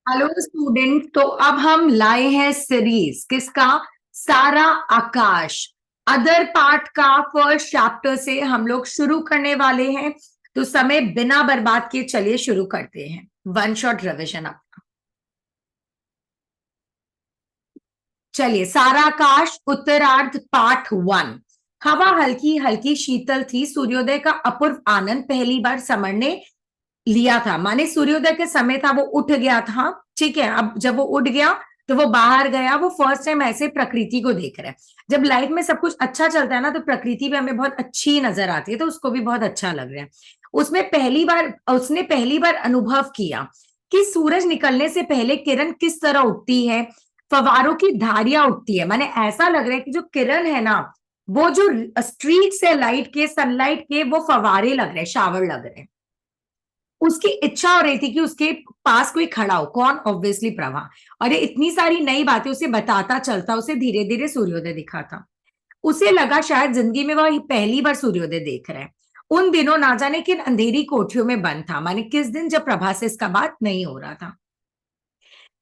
Hello student. तो अब हम लाए हैं सीरीज किसका? सारा आकाश। अदर पार्ट का फर्स्ट चैप्टर से हम लोग शुरू करने वाले हैं। तो समय बिना बर्बाद किए चलिए शुरू करते हैं। वन शॉट रिवीजन अब। चलिए, सारा आकाश उत्तरार्ध पार्ट वन। हवा हल्की हल्की शीतल थी। सूर्योदय का अपूर्व आनंद पहली बार समर ने लिया था। माने सूर्योदय के समय था, वो उठ गया था। ठीक है, अब जब वो उठ गया तो वो बाहर गया। वो फर्स्ट टाइम ऐसे प्रकृति को देख रहा है। जब लाइफ में सब कुछ अच्छा चलता है ना, तो प्रकृति भी हमें बहुत अच्छी नजर आती है, तो उसको भी बहुत अच्छा लग रहा है। उसने पहली बार अनुभव किया कि सूरज निकलने से पहले किरण किस तरह उठती है। फवारों की धारियां उठती है। माने ऐसा लग रहा है कि जो किरण है ना, वो जो स्ट्रीक से लाइट के, सनलाइट के, वो फवारे लग रहे हैं, शावर लग रहे हैं। उसकी इच्छा हो रही थी कि उसके पास कोई खड़ा हो। कौन? ऑब्वियसली प्रभा। और ये इतनी सारी नई बातें उसे बताता चलता उसे धीरे धीरे सूर्योदय दिखाता। उसे लगा शायद जिंदगी में वह पहली बार सूर्योदय देख रहा है। उन दिनों ना जाने किन अंधेरी कोठरियों में बंद था। माने किस दिन जब प्रभा से इसका बात नहीं हो रहा था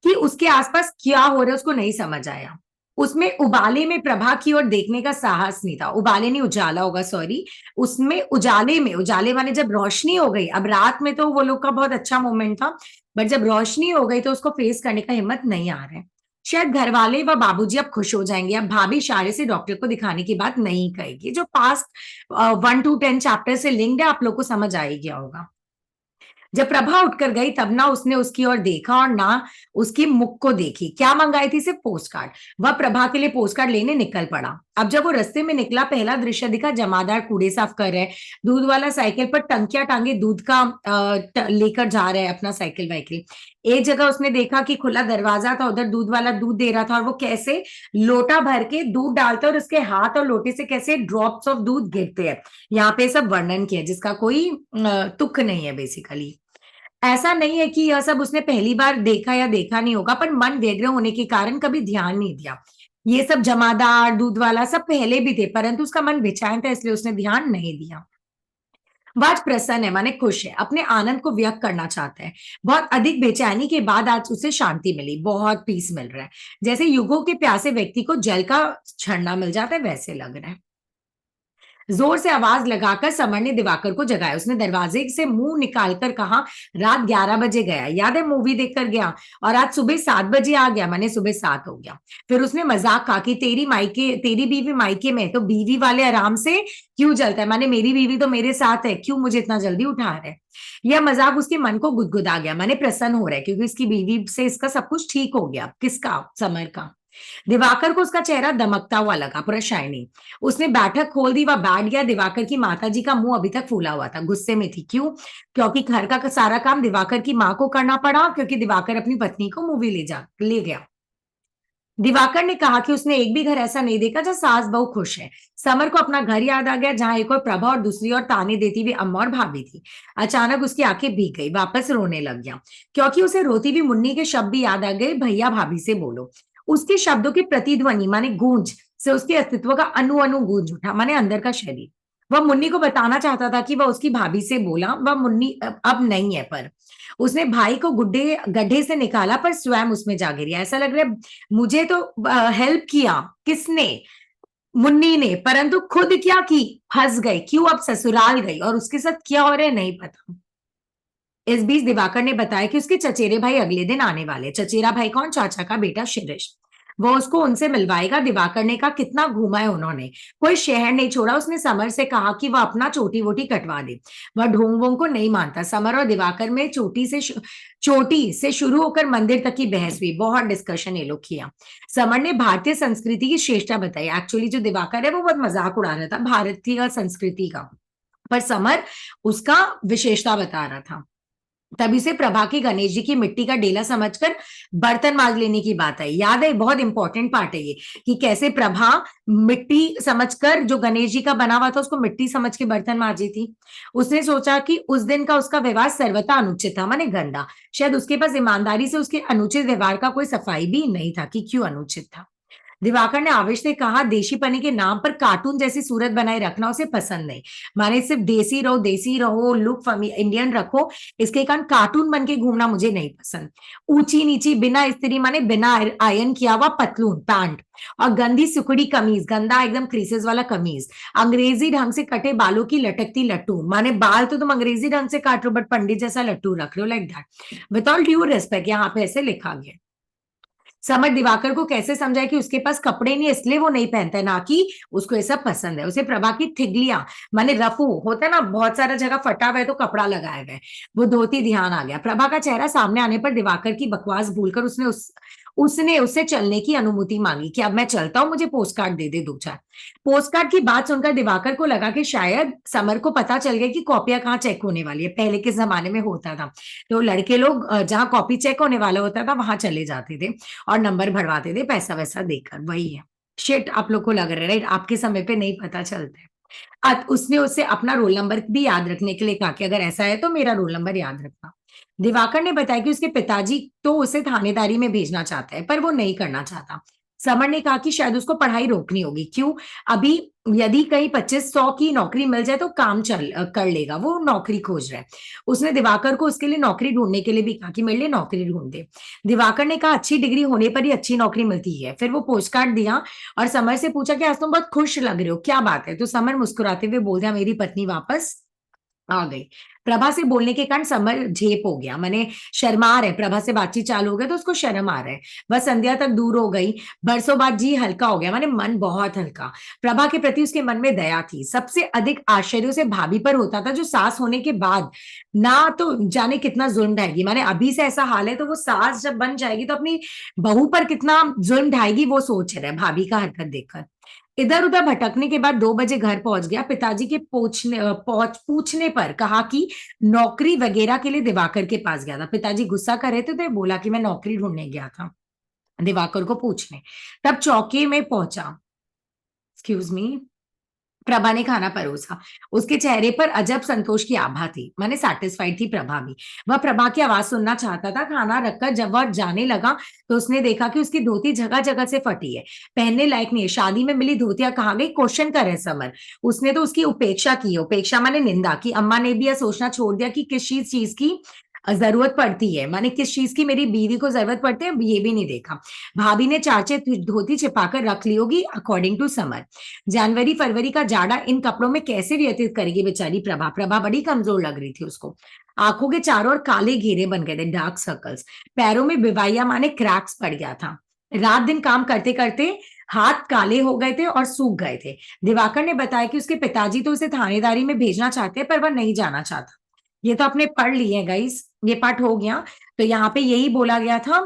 कि उसके आसपास क्या हो रहा है, उसको नहीं समझ आया। उसमें उबाले में प्रभा की ओर देखने का साहस नहीं था। उबाले नहीं, उजाला होगा, सॉरी। उसमें उजाले में, उजाले माने जब रोशनी हो गई। अब रात में तो वो लोग का बहुत अच्छा मोमेंट था, बट जब रोशनी हो गई तो उसको फेस करने का हिम्मत नहीं आ रहा है। शायद घर वाले व बाबूजी अब खुश हो जाएंगे। अब भाभी इशारे से डॉक्टर को दिखाने की बात नहीं कहेगी। जो पास्ट 1 to 10 चैप्टर से लिंक्ड है, आप लोग को समझ आ ही गया होगा। जब प्रभा उठकर गई तब ना उसने उसकी ओर देखा और ना उसकी मुख को देखी। क्या मंगाई थी? सिर्फ पोस्ट कार्ड। वह प्रभा के लिए पोस्ट कार्ड लेने निकल पड़ा। अब जब वो रास्ते में निकला, पहला दृश्य दिखा। जमादार कूड़े साफ कर रहे, दूध वाला साइकिल पर टंकियां टांगे दूध का लेकर जा रहे हैं अपना साइकिल वाइकिल। एक जगह उसने देखा कि खुला दरवाजा था, उधर दूध वाला दूध दे रहा था, और वो कैसे लोटा भर के दूध डालता है और उसके हाथ और लोटे से कैसे ड्रॉप्स ऑफ दूध गिरते हैं। यहाँ पे सब वर्णन किया जिसका कोई तुक नहीं है बेसिकली। ऐसा नहीं है कि यह सब उसने पहली बार देखा या देखा नहीं होगा, पर मन व्यग्र होने के कारण कभी ध्यान नहीं दिया। ये सब जमादार दूध वाला सब पहले भी थे, परंतु उसका मन बेचैन था, इसलिए उसने ध्यान नहीं दिया। वह आज प्रसन्न है, माने खुश है, अपने आनंद को व्यक्त करना चाहता है। बहुत अधिक बेचैनी के बाद आज उसे शांति मिली, बहुत पीस मिल रहा है। जैसे युगों के प्यासे व्यक्ति को जल का झरना मिल जाता है, वैसे लग रहा है। जोर से आवाज लगाकर समर ने दिवाकर को जगाया। उसने दरवाजे से मुंह निकालकर कहा, रात 11 बजे गया, याद है? मूवी देखकर गया, और आज सुबह 7 बजे आ गया। मैंने सुबह 7 हो गया। फिर उसने मजाक कहा कि तेरी बीवी मायके में, तो बीवी वाले आराम से क्यों जलता है? माने मेरी बीवी तो मेरे साथ है, क्यों मुझे इतना जल्दी उठा रहा है? यह मजाक उसके मन को गुदगुदा गया। माने प्रसन्न हो रहा है क्योंकि इसकी बीवी से इसका सब कुछ ठीक हो गया। किसका? समर का। दिवाकर को उसका चेहरा दमकता हुआ लगा, पूरा शाइनिंग। उसने बैठक खोल दी, वह बैठ गया। दिवाकर की माताजी का मुंह अभी तक फूला हुआ था, गुस्से में थी। क्यों? क्योंकि घर का सारा काम दिवाकर की माँ को करना पड़ा, क्योंकि दिवाकर अपनी पत्नी को मूवी ले गया। दिवाकर ने कहा कि उसने एक भी घर ऐसा नहीं देखा जहां सास बहू खुश है। समर को अपना घर याद आ गया, जहां एक और प्रभा और दूसरी ओर ताने देती हुई अम्मा और भाभी थी। अचानक उसकी आंखें भीग गई, वापस रोने लग गया, क्योंकि उसे रोती हुई मुन्नी के शब्द भी याद आ गए, भैया भाभी से बोलो। उसके शब्दों की प्रतिध्वनि माने गूंज से उसके अस्तित्व का अनु अनु गूंज उठा, माने अंदर का शरीर। वह मुन्नी को बताना चाहता था कि वह उसकी भाभी से बोला। वह मुन्नी अब नहीं है, पर उसने भाई को गुड्डे गड्ढे से निकाला, पर स्वयं उसमें जा गिरी। ऐसा लग रहा है मुझे तो हेल्प किया किसने? मुन्नी ने, परंतु खुद क्या की? फंस गई। क्यों? अब ससुराल गई और उसके साथ क्या हो रहा है नहीं पता। इस बीच दिवाकर ने बताया कि उसके चचेरे भाई अगले दिन आने वाले। चचेरा भाई कौन? चाचा का बेटा शिरीष। वो उसको उनसे मिलवाएगा। दिवाकर ने कहा, कितना घूमा है उन्होंने, कोई शहर नहीं छोड़ा। उसने समर से कहा कि वह अपना चोटी वोटी कटवा दे। वह ढोंग वोंग को नहीं मानता। समर और दिवाकर में चोटी से शुरू होकर मंदिर तक की बहस हुई। बहुत डिस्कशन ये लोग किया। समर ने भारतीय संस्कृति की श्रेष्ठता बताई। एक्चुअली जो दिवाकर है वो बहुत मजाक उड़ा रहा था भारतीय संस्कृति का, पर समर उसका विशेषता बता रहा था। तभी से प्रभा की गणेश जी की मिट्टी का डेला समझकर बर्तन मांज लेने की बात है। याद है? बहुत इंपॉर्टेंट पार्ट है ये, कि कैसे प्रभा मिट्टी समझकर, जो गणेश जी का बना हुआ था उसको मिट्टी समझ के बर्तन मांजी थी। उसने सोचा कि उस दिन का उसका व्यवहार सर्वथा अनुचित था, माने गंदा। शायद उसके पास ईमानदारी से उसके अनुचित व्यवहार का कोई सफाई भी नहीं था कि क्यों अनुचित था। दिवाकर ने आवेश से कहा, देशी पन्नी के नाम पर कार्टून जैसी सूरत बनाए रखना उसे पसंद नहीं। माने सिर्फ देसी रहो, लुक इंडियन रखो, इसके कारण कार्टून बन के घूमना मुझे नहीं पसंद। ऊंची नीची बिना इस्त्री माने बिना आयरन किया हुआ पतलून पैंट, और गंदी सुकड़ी कमीज, गंदा एकदम क्रीसेस वाला कमीज, अंग्रेजी ढंग से कटे बालों की लटकती लट्टू, माने बाल तो तुम अंग्रेजी ढंग से काट रहे हो बट पंडित जैसा लट्टू रख रहे हो, like that. With all due respect, यहाँ पे ऐसे लिखा गया। समर दिवाकर को कैसे समझाए कि उसके पास कपड़े नहीं इसलिए वो नहीं पहनता है, ना कि उसको ये सब पसंद है। उसे प्रभा की थिगलियां माने रफू होता है ना, बहुत सारा जगह फटा हुआ है तो कपड़ा लगाया गया है, वो धोती ध्यान आ गया। प्रभा का चेहरा सामने आने पर दिवाकर की बकवास भूलकर उसने उससे चलने की अनुमति मांगी कि अब मैं चलता हूं, मुझे पोस्ट कार्ड दे दे दो चार। पोस्ट कार्ड की बात सुनकर दिवाकर को लगा कि शायद समर को पता चल गया कि कॉपियां कहाँ चेक होने वाली है। पहले के जमाने में होता था तो लड़के लोग जहां कॉपी चेक होने वाला होता था वहां चले जाते थे और नंबर भरवाते थे पैसा वैसा देकर। वही है शिट, आप लोग को लग रहा है राइट, आपके समय पे नहीं पता चलता है। उसने उससे अपना रोल नंबर भी याद रखने के लिए कहा कि अगर ऐसा है तो मेरा रोल नंबर याद रखना। दिवाकर ने बताया कि उसके पिताजी तो उसे थानेदारी में भेजना चाहता है पर वो नहीं करना चाहता। समर ने कहा कि शायद उसको पढ़ाई रोकनी होगी। क्यों? अभी यदि कहीं 2500 की नौकरी मिल जाए तो काम कर लेगा, वो नौकरी खोज रहा है। उसने दिवाकर को उसके लिए नौकरी ढूंढने के लिए भी कहा कि मेरे लिए नौकरी ढूंढ दे। दिवाकर ने कहा अच्छी डिग्री होने पर ही अच्छी नौकरी मिलती है। फिर वो पोस्ट कार्ड दिया और समर से पूछा कि आज तुम बहुत खुश लग रहे हो, क्या बात है? तो समर मुस्कुराते हुए बोल दिया, मेरी पत्नी वापस आ गई। प्रभा से बोलने के कारण समर झेप हो गया, मैंने शर्मा रहे, प्रभा से बातचीत चालू हो गया तो उसको शर्म आ रहा है। वह संध्या तक दूर हो गई। बरसों बाद जी हल्का हो गया, माने मन बहुत हल्का। प्रभा के प्रति उसके मन में दया थी। सबसे अधिक आश्चर्य उसे भाभी पर होता था जो सास होने के बाद ना तो जाने कितना जुल्म ढाएगी। माने अभी से ऐसा हाल है तो वो सास जब बन जाएगी तो अपनी बहू पर कितना जुल्म ढाएगी वो सोच रहे भाभी का हरकत देखकर। इधर उधर भटकने के बाद 2 बजे घर पहुंच गया। पिताजी के पूछने पर कहा कि नौकरी वगैरह के लिए दिवाकर के पास गया था। पिताजी गुस्सा कर रहे थे तो बोला कि मैं नौकरी ढूंढने गया था दिवाकर को पूछने। तब चौके में पहुंचा, एक्सक्यूज मी, प्रभा ने खाना परोसा। उसके चेहरे पर अजब संतोष की आभा थी, माने सैटिस्फाइड थी प्रभा भी। वह प्रभा की आवाज सुनना चाहता था। खाना रखकर जब वह जाने लगा तो उसने देखा कि उसकी धोती जगह जगह से फटी है, पहनने लायक नहीं है। शादी में मिली धोतियां कहाँ गई? क्वेश्चन करे समर। उसने तो उसकी उपेक्षा की, उपेक्षा माने निंदा की। अम्मा ने भी यह सोचना छोड़ दिया कि किस चीज की जरूरत पड़ती है, माने किस चीज की मेरी बीवी को जरूरत पड़ती है, ये भी नहीं देखा। भाभी ने चाचे धोती छिपाकर रख ली होगी अकॉर्डिंग टू समर। जनवरी फरवरी का जाड़ा इन कपड़ों में कैसे व्यतीत करेगी बेचारी प्रभा। प्रभा बड़ी कमजोर लग रही थी उसको। आंखों के चारों ओर काले घेरे बन गए थे, डार्क सर्कल्स। पैरों में बिवाइया माने क्रैक्स पड़ गया था। रात दिन काम करते करते हाथ काले हो गए थे और सूख गए थे। दिवाकर ने बताया कि उसके पिताजी तो उसे थानेदारी में भेजना चाहते हैं पर वह नहीं जाना चाहता। ये तो आपने पढ़ ली है गाइस, ये पार्ट हो गया। तो यहाँ पे यही बोला गया था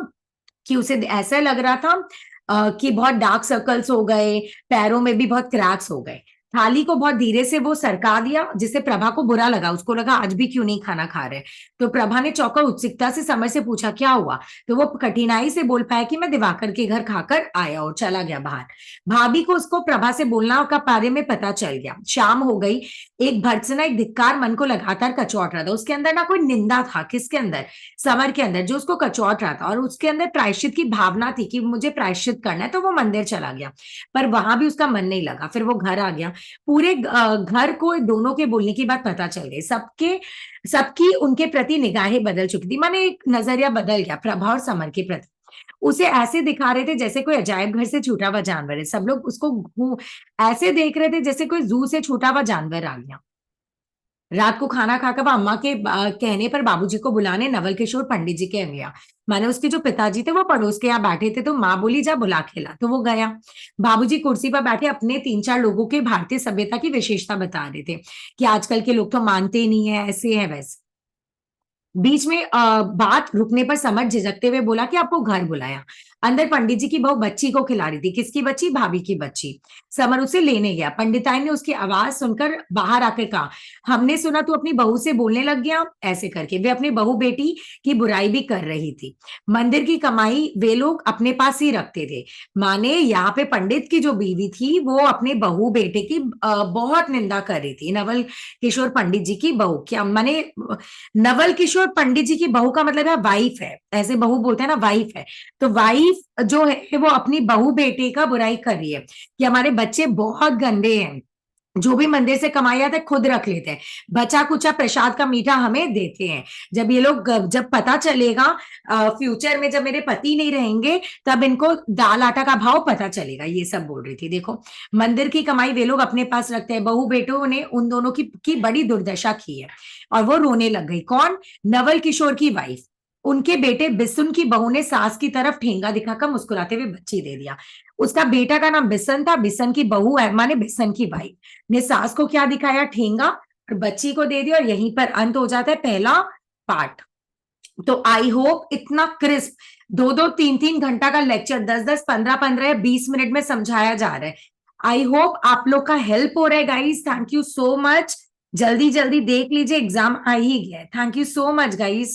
कि उसे ऐसा लग रहा था कि बहुत डार्क सर्कल्स हो गए, पैरों में भी बहुत क्रैक्स हो गए। थाली को बहुत धीरे से वो सरका दिया जिससे प्रभा को बुरा लगा। उसको लगा आज भी क्यों नहीं खाना खा रहे। तो प्रभा ने चौंकर उत्सुकता से समर से पूछा क्या हुआ। तो वो कठिनाई से बोल पाया कि मैं दिवाकर के घर खाकर आया और चला गया बाहर। भाभी को उसको प्रभा से बोलना का बारे में पता चल गया। शाम हो गई। एक भर्त्सना एक धिक्कार मन को लगातार कचोट रहा था। उसके अंदर ना कोई निंदा था, किसके अंदर? समर के अंदर, जो उसको कचोट रहा था। और उसके अंदर प्रायश्चित की भावना थी कि मुझे प्रायश्चित करना है। तो वो मंदिर चला गया पर वहां भी उसका मन नहीं लगा। फिर वो घर आ गया। पूरे घर को दोनों के बोलने की बात पता चल गई। सबकी उनके प्रति निगाहें बदल चुकी थी, माने एक नजरिया बदल गया प्रभा और समर के प्रति। उसे ऐसे दिखा रहे थे जैसे कोई अजायब घर से छूटा हुआ जानवर है। सब लोग उसको ऐसे देख रहे थे जैसे कोई जू से छूटा हुआ जानवर आ गया। रात को खाना खाकर वह अम्मा के कहने पर बाबूजी को बुलाने नवल किशोर पंडित जी के यहाँ गया। माने उसके जो पिताजी थे वो पड़ोस के यहाँ बैठे थे तो माँ बोली जा बुला खेला, तो वो गया। बाबूजी कुर्सी पर बैठे अपने 3-4 लोगों के भारतीय सभ्यता की विशेषता बता रहे थे कि आजकल के लोग तो मानते ही नहीं है, ऐसे है वैसे। बीच में बात रुकने पर समझ झिझकते हुए बोला कि आपको घर बुलाया। अंदर पंडित जी की बहू बच्ची को खिला रही थी। किसकी बच्ची? भाभी की बच्ची। समर उसे लेने गया। पंडिताई ने उसकी आवाज सुनकर बाहर आकर कहा, हमने सुना तू अपनी बहू से बोलने लग गया। ऐसे करके वे अपनी बहू बेटी की बुराई भी कर रही थी। मंदिर की कमाई वे लोग अपने पास ही रखते थे। माने यहाँ पे पंडित की जो बीवी थी वो अपने बहू बेटे की बहुत निंदा कर रही थी। नवल किशोर पंडित जी की बहू, क्या माने नवल किशोर पंडित जी की बहू का मतलब है वाइफ है, ऐसे बहू बोलते हैं ना वाइफ है। तो वाइफ वाइफ जो है वो अपनी बहू बेटे का बुराई कर रही है कि हमारे बच्चे बहुत गंदे हैं, जो भी मंदिर से कमाई आते खुद रख लेते हैं, बचा कुचा प्रसाद का मीठा हमें देते हैं। जब ये लोग, जब पता चलेगा फ्यूचर में जब मेरे पति नहीं रहेंगे, तब इनको दाल आटा का भाव पता चलेगा। ये सब बोल रही थी। देखो, मंदिर की कमाई वे लोग अपने पास रखते हैं। बहू बेटों ने उन दोनों की बड़ी दुर्दशा की है। और वो रोने लग गई। कौन? नवल किशोर की वाइफ। उनके बेटे बिसुन की बहू ने सास की तरफ ठेंगा दिखाकर मुस्कुराते हुए बच्ची दे दिया। उसका बेटा का नाम बिसन था, बिसन की बहू है माने बिसन की वाइफ ने सास को क्या दिखाया? ठेंगा, और बच्ची को दे दिया। और यहीं पर अंत हो जाता है पहला पार्ट। तो आई होप इतना क्रिस्प 2-2 3-3 घंटा का लेक्चर 10-10 15-15 या 20 मिनट में समझाया जा रहा है। आई होप आप लोग का हेल्प हो रहा है guys. Thank you so much. जल्दी जल्दी देख लीजिए, एग्जाम आ ही गया है। Thank you so much guys.